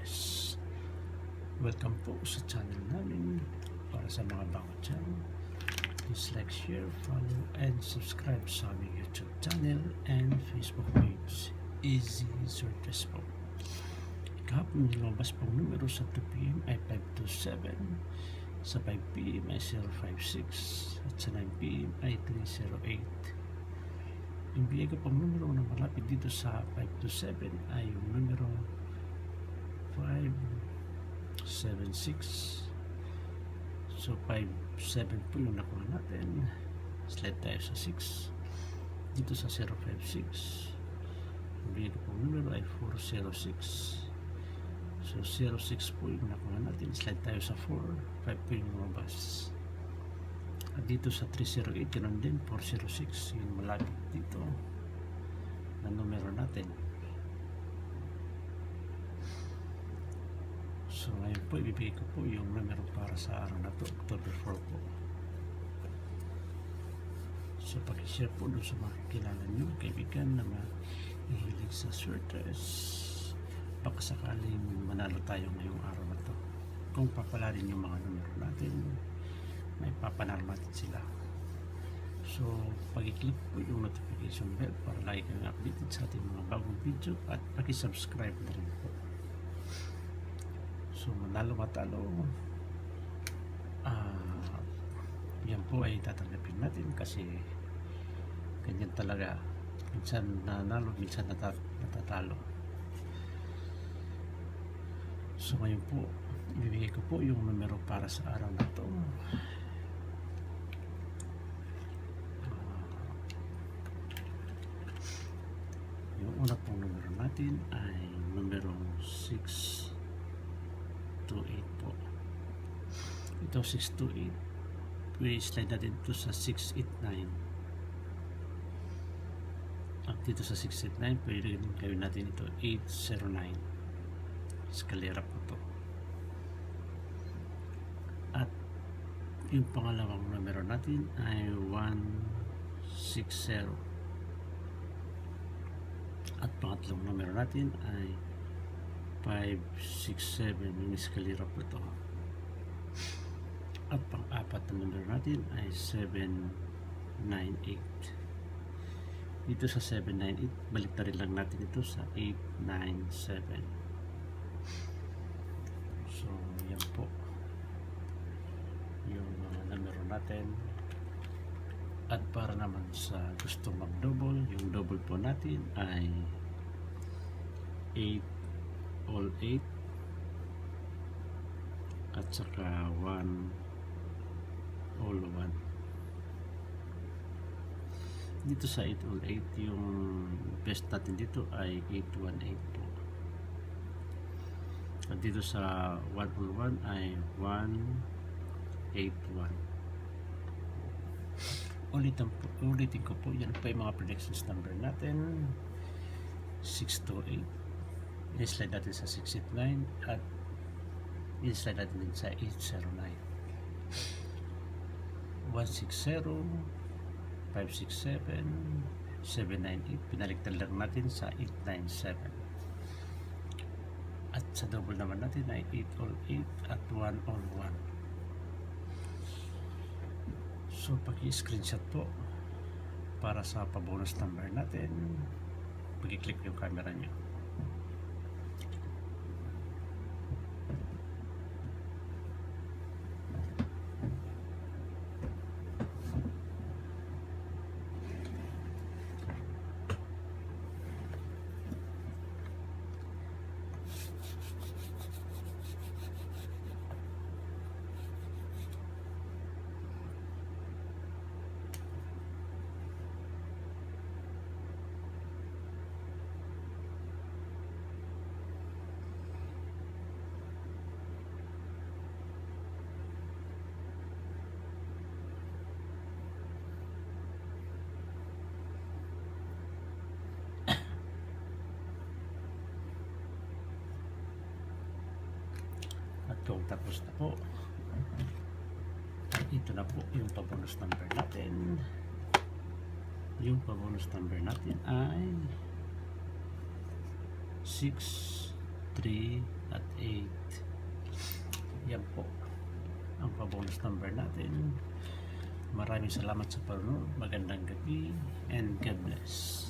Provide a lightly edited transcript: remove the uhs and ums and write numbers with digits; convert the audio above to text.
guys, welcome po sa channel namin. Para sa mga bago dyan, please like, share, follow, and subscribe sa aming YouTube channel and Facebook page. Easy Searches po. Kahapon nilabas pong numero sa 2 PM ay 527, sa 5 PM ay 056, at sa 9 PM ay 308. Yung bigay ko pang numero na malapit dito sa 527 ay yung numero 576. So 57 po yung nakuha natin. Slide tayo sa 6. Dito sa 056, yung bigay ko pang numero ay 406. So 06 po yung nakuha natin. Slide tayo sa 4. 5 po yung lumabas. At dito sa 308, yun din, 406, yung malapit dito na numero natin. So ngayon po, ibibigay ko po yung numero para sa araw na to, October 4 po. So pag-share po doon sa mga kilala nyo, kaibigan na mahihilig sa swertes, baka sakaling manalo tayo ngayong araw na to. Kung papalarin yung mga numero natin, may papanalo natin sila. So pag-click po yung notification bell para lagi kang updated sa ating mga bagong video, at pag-subscribe na rin po. So manalo matalo, yan po ay tatanggapin natin kasi ganyan talaga, minsan nanalo, minsan natatalo. So ngayon po, ibibigay ko po yung numero para sa araw na to. Yung una pong numero natin ay numero 628 po. Ito 628, i-slide natin ito sa 689. At dito sa 689, pwede rin gawin natin ito 809. Eskalera po to. At yung pangalawang numero natin ay 160. At pangatlong numero natin ay 567. Yung eskalera po to. At pang-apat na numero natin ay 798. Dito sa 798, balik na rin lang natin ito sa 897. So yan po yung mga numero natin. At para naman sa gusto mag-double, yung double po natin ay 8 all 8 at saka 1 all 1. Dito sa 8 all 8, yung best natin dito ay 818 po. At dito sa 1 all 1 ay 181. Ulitin ko po, yan pa yung mga predictions number natin. 628, i-slide natin sa 689, at i-slide natin din sa 809. 160, 567, 798, pinaliktad lang natin sa 897. At sa double naman natin ay 8 all 8 at 1 all 1. So paki-screenshot po para sa pa-bonus number natin. Pag-click yung camera nyo. At kung tapos na po, ito na po yung pa-bonus number natin. Yung pa-bonus number natin ay 6, 3, at 8. Yan po ang pa-bonus number natin. Maraming salamat sa panonood. Magandang gabi and God bless.